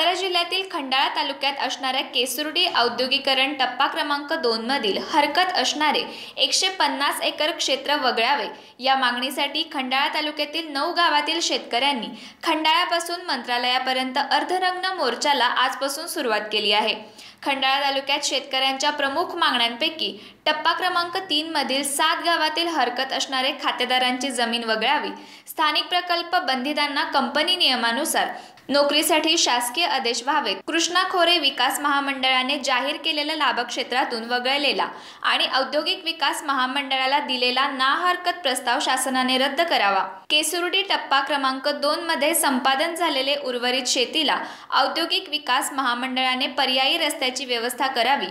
सातारा जिल्ह्यातील खंडाळा तालुक्यात असणाऱ्या केसुर्डी औद्योगिकरण टप्पा क्रमांक 2 मधील हरकत असणारे 150 एकर क्षेत्र वगळावे या मागणीसाठी खंडाळा तालुक्यातील 9 गावातील शेतकऱ्यांनी खंडाळ्यापासून मंत्रालयापर्यंत अर्धनग्न मोर्चाला आजपासून सुरुवात केली आहे। खंडाळा तालुक्यात शेतकऱ्यांच्या प्रमुख मागण्यांपैकी टप्पा क्रमांक 3 मधील 7 गावातील हरकत असणारे खातेदारांची जमीन वगळावी, स्थानिक प्रकल्प बंधितांना कंपनी नियमानुसार नोकरीसाठी शासकीय आदेश व्हावेत, कृष्णा खोरे विकास महामंडळाने जाहीर केलेल्या लाभक्षेत्रातून वगळलेला आणि औद्योगिक विकास महामंडळाला दिलेला ना हरकत प्रस्ताव शासनाने रद्द करावा, केसुर्डी टप्पा क्रमांक 2 मध्ये संपादन झालेले उर्वरित शेतीला औद्योगिक विकास महामंडळाने पर्यायी रस्त्याची व्यवस्था करावी,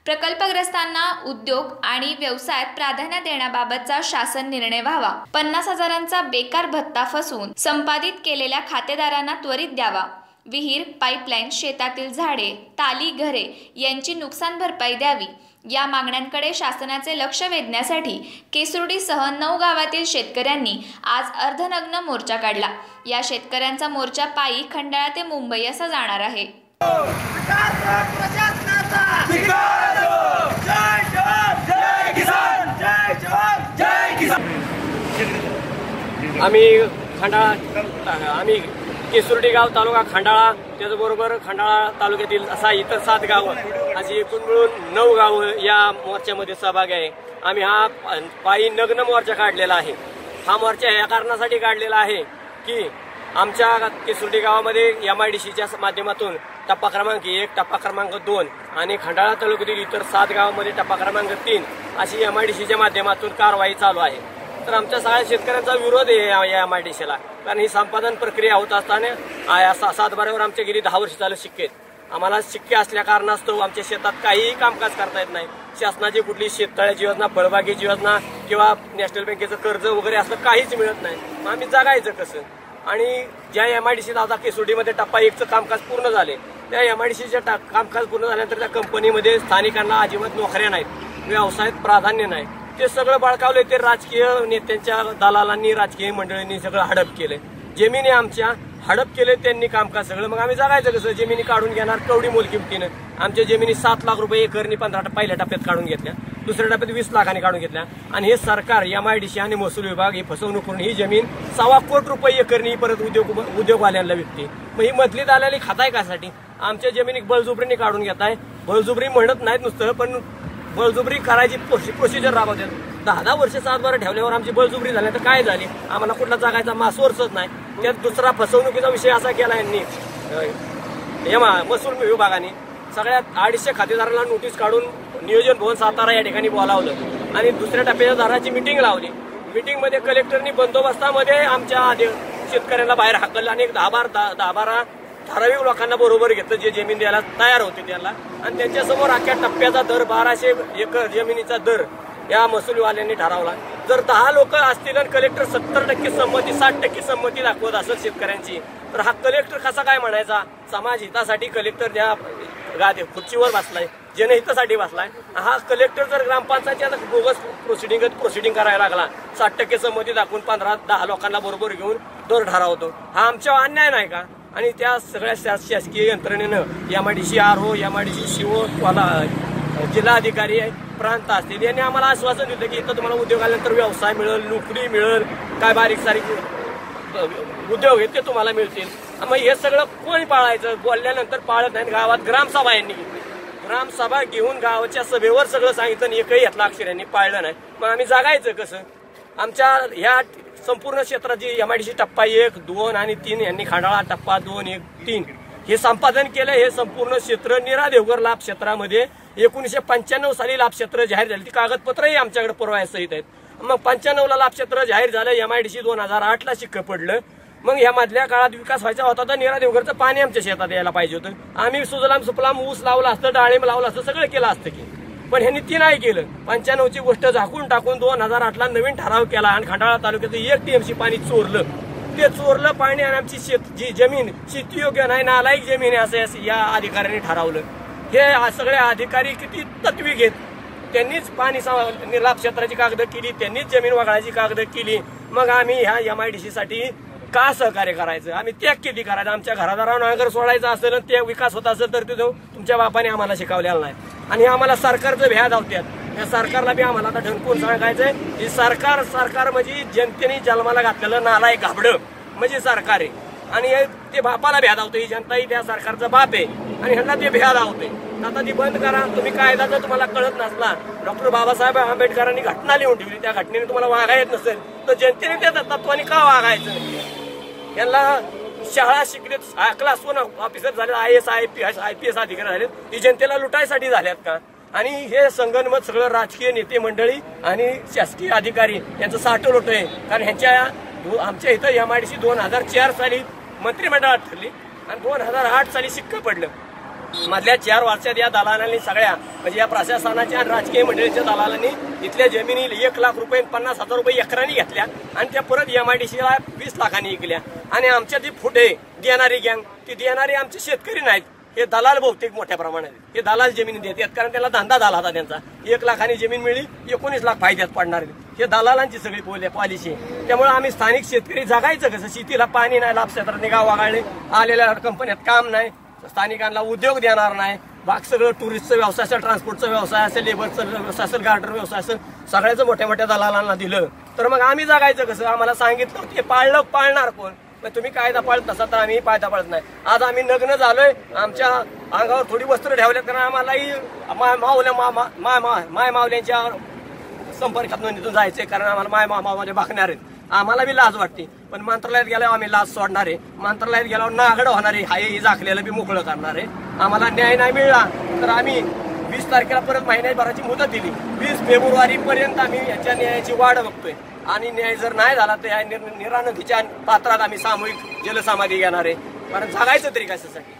प्रकल्पग्रस्तांना उद्योग आणि व्यवसायात प्राधान्य देण्याबाबतचा शासन निर्णय व्हावा, 50,000चा बेकार भत्ता फसवून संपादित केलेल्या खातेदारांना त्वरित द्यावा, विहीर, पाईपलाईन, शेतातील झाडे, ताली, घरे यांची नुकसान भरपाई द्यावी या मागण्यांकडे शासनाचे लक्ष वेधण्यासाठी केसुर्डीसह 9 गावातील शेतकऱ्यांनी आज अर्धनग्न मोर्चा काढला। या शेतकऱ्यांचा मोर्चा पायी खंडाळा ते मुंबई असा जाणार आहे। आम्ही केसुर्डी गाव तालुका खंडाळा त्याचबरोबर खंडाळा तालुक्यातील असा इतर 7 गावं अशी एकूण मिळून 9 गावं या मोर्चामध्ये सहभागी आहे। आम्ही हा पायी नग्न मोर्चा काढलेला आहे। हा मोर्चा या कारणासाठी काढलेला आहे की आमच्या केसुर्डी गावामध्ये MIDCच्या माध्यमातून टप्पा क्रमांक 1, टप्पा क्रमांक 2 आणि खंडाळा तालुक्यातील इतर 7 गावांमध्ये टप्पा क्रमांक 3 अशी MIDCच्या माध्यमातून कारवाई चालू आहे। तर आमच्या सगळ्या शेतकऱ्यांचा विरोध आहे या MIDCला, कारण ही संपादन प्रक्रिया होत असताना 7 बारावर आमच्या गेली 10 वर्ष झालं शिक्के आम्हाला शिक्के असल्या कारणास्तव आमच्या शेतात काहीही कामकाज करता येत नाही। शासनाची कुठली शेततळ्याची योजना, फळबागेची योजना किंवा नॅशनल बँकेचं कर्ज वगैरे असलं काहीच मिळत नाही। मग आम्ही जगायचं कसं? आणि ज्या MIDC आता केसुर्डीमध्ये टप्पा 1चं कामकाज पूर्ण झाले, त्या MIDCच्या कामकाज पूर्ण झाल्यानंतर त्या कंपनीमध्ये स्थानिकांना अजिबात नोकऱ्या नाहीत, व्यवसायात प्राधान्य नाही। ते सगळं बळकावले, ते राजकीय नेत्यांच्या दलालांनी, राजकीय मंडळींनी सगळं हडप केले, जमिनी आमच्या हडप केले त्यांनी कामकाज सगळं। मग आम्ही जगायचं कसं? जमिनी काढून घेणार कवडी मोलकिमतीनं। आमच्या जमिनी 7 लाख रुपये एकरनी पहिल्या टप्प्यात काढून घेतल्या, दुसऱ्या टप्प्यात 20 लाखांनी काढून घेतल्या आणि हे सरकार MIDC आणि महसूल विभाग ही फसवणूक करून ही जमीन 1.25 कोटी रुपये एकरनी परत उद्योगवाल्यांना विकते। मग ही मधली दलाली खाताय कासाठी? आमच्या जमिनी बळजुबरीने काढून घेताय। बळजुबरी म्हणत नाहीत नुसतं, पण बळजुबरी करायची प्रोसिजर राबवतात। 10 वर्ष 7 बारा ठेवल्यावर आमची बळजुबरी झाली तर काय झाली? आम्हाला कुठला जागायचा मासवरच नाही। त्यात दुसरा फसवणुकीचा विषय असा केला यांनी महसूल विभागाने सगळ्या 250 खातेदारांना नोटीस काढून नियोजन भवन सातारा या ठिकाणी बोलावलं आणि दुसऱ्या टप्प्याच्या दाराची मिटिंग लावली। मिटिंगमध्ये कलेक्टरनी बंदोबस्तामध्ये आमच्या शेतकऱ्यांना बाहेर हाकललं आणि 10-12 ठराविक लोकांना बरोबर घेतलं जे जमीन द्यायला तयार होते त्यांना, आणि त्यांच्यासमोर अख्ख्या टप्प्याचा दर 1200 एकर जमिनीचा दर या महसूलवाल्यांनी ठरवला। जर 10 लोक असतील आणि कलेक्टर 70% संमती 60% संमती दाखवत असेल शेतकऱ्यांची, तर हा कलेक्टर कसा काय म्हणायचा? समाज हितासाठी कलेक्टर त्या खुर्चीवर बसलाय, जनहितासाठी बसलाय। हा कलेक्टर जर ग्रामपंचायतीचा बोगस प्रोसिडिंग करायला लागला, 60% संमती दाखवून 15-10 लोकांना बरोबर घेऊन दर ठरवतो, हा आमच्यावर अन्याय नाही का? आणि त्या सगळ्या शासकीय यंत्रणेनं MIDC RO, MIDC CO, जिल्हाधिकारी प्रांत असतील यांनी आम्हाला आश्वासन दिलं की इथं तुम्हाला उद्योग आल्यानंतर व्यवसाय मिळेल, नोकरी मिळेल, काय बारीक सारीक उद्योग आहेत ते तुम्हाला मिळतील। मग हे सगळं कोणी पाळायचं? बोलल्यानंतर पाळत नाही। गावात ग्रामसभा यांनी घेतली, ग्रामसभा घेऊन गावाच्या सभेवर सगळं सांगितलं, एकही यातला अक्षर यांनी पाळलं नाही। मग आम्ही जगायचं कसं? आमच्या ह्या संपूर्ण क्षेत्राची MIDC टप्पा 1, 2 आणि 3 यांनी खंडाळा टप्पा 2, 1, 3 हे संपादन केलं। हे संपूर्ण क्षेत्र नीरा देवघर लाभ क्षेत्रामध्ये 1995 साली लाभ क्षेत्र जाहीर झाली। ती कागदपत्रही आमच्याकडे पुराव्यासहित आहेत। मग 95 ला लाभ क्षेत्र जाहीर झालं, MIDC 2008 शिक्क पडलं। मग या मधल्या काळात विकास व्हायचा होता तर नीरा देवघरचं पाणी आमच्या शेतात यायला पाहिजे होतं। आम्ही सुजलाम सुफलाम ऊस लावला असतं, डाळिंब लावलं असतं, सगळं केलं असतं की, पण ह्यांनी ती नाही केलं। 95ची गोष्ट झाकून टाकून 2008ला नवीन ठराव केला आणि खंडाळा तालुक्यात 1 TMC पाणी चोरलं। ते चोरलं पाणी आणि आमची जी जमीन शेतीयोग्य नाही, नालायक जमीन आहे असं या अधिकाऱ्यांनी ठरवलं। हे सगळे अधिकारी किती तत्वी घेत, त्यांनीच पाणी लाभ क्षेत्राची कागद केली, त्यांनीच जमीन वगळायची कागद केली। मग आम्ही ह्या MIDC साठी का सहकार्य करायचं, आम्ही त्याग किती करायचं, आमच्या घरादारावर नांगर सोडायचं असेल आणि ते विकास होत असेल तर ते तुमच्या बापाने आम्हाला शिकवलेला नाही. आणि आम्हाला सरकारचं भ्या धावत्यात, या सरकारला बी आम्हाला आता ढंकून सांगायचंय की सरकार म्हणजे जनतेने जन्माला घातलेलं नालायक घाबडं म्हणजे सरकार आहे. आणि ते बापाला भ्या धावतं, ही जनताही त्या सरकारचा बाप आहे आणि ह्यांना ते भ्या धावते. आता ती बंद करा. तुम्ही कायदा जर तुम्हाला कळत नसला, डॉक्टर बाबासाहेब आंबेडकरांनी घटना लिहून ठेवली, त्या घटनेने तुम्हाला वागायला येत नसेल तर जनतेने त्या तत्वाने का वागायचं. यांना शाळा शिकलेत, क्लास 1 ऑफिसर झाले, IAS IPS अधिकारी झालेत, ही जनतेला लुटायसाठी झाल्यात का. आणि हे संगनमत सगळं राजकीय नेते मंडळी आणि शासकीय अधिकारी यांचं साठवलं होतंय. कारण आमच्या इथं MIDC 2004 साली मंत्रिमंडळात ठरली आणि 2008 साली शिक्का पडलं. मधल्या 4 वर्षात या दलालांनी सगळ्या म्हणजे या प्रशासनाच्या आणि राजकीय मंडळीच्या दलालांनी इथल्या जमिनी 1 लाख रुपये 50,000 रुपये एकरांनी घेतल्या आणि त्या परत MIDCला 20 लाखांनी विकल्या. आणि आमच्या ती फुटे देणारी गँग, ती देणारी आमचे शेतकरी नाहीत, हे दलाल बहुतेक मोठ्या प्रमाणात. हे दलाल जमिनी देतात कारण त्याला धंदा झाला होता त्यांचा. 1 लाखांनी जमीन मिळली, 19 लाख फायद्यात पडणार. हे दलालांची सगळी पॉलिसी. त्यामुळे आम्ही स्थानिक शेतकरी जगायचं कसं. शेतीला पाणी नाही, लाभक्षेत्रात निगा वागाळले, आलेल्या कंपन्यात काम नाही, स्थानिकांना उद्योग देणार नाही. बाकी सगळं टुरिस्टचा व्यवसाय असेल, ट्रान्सपोर्टचा व्यवसाय असेल, लेबरचा व्यवसाय असेल, गार्डर व्यवसाय असेल, सगळ्याचं मोठ्या मोठ्या दलालांना दिलं तर मग आम्ही जगायचं कसं. आम्हाला सांगितलं ते पाळणार कोण. तुम्ही कायदा पाळत नसा तर आम्ही कायदा पाळत नाही. आज आम्ही नग्न झालोय, आमच्या अंगावर थोडी वस्त्र ठेवल्यात कारण आम्हालाही माय मावल्यांच्या संपर्कात नोंदीतून जायचंय कारण आम्हाला माय मामामध्ये भागणार आहेत. आम्हाला बी लाज वाटते पण मंत्रालयात गेल्यावर आम्ही लाज सोडणार आहे. मंत्रालयात गेल्यावर नागड होणार आहे, हाही झाकलेलं बी मोकळं करणार आहे. आम्हाला न्याय नाही मिळाला तर आम्ही 20 तारखेला परत महिन्याभराची मुदत दिली. 20 फेब्रुवारीपर्यंत आम्ही याच्या न्यायाची वाट बघतोय आणि न्याय जर नाही झाला तर निरा नदीच्या पात्रात आम्ही सामूहिक जलसमाधी घेणार आहे. कारण जगायचं तरी कशासाठी.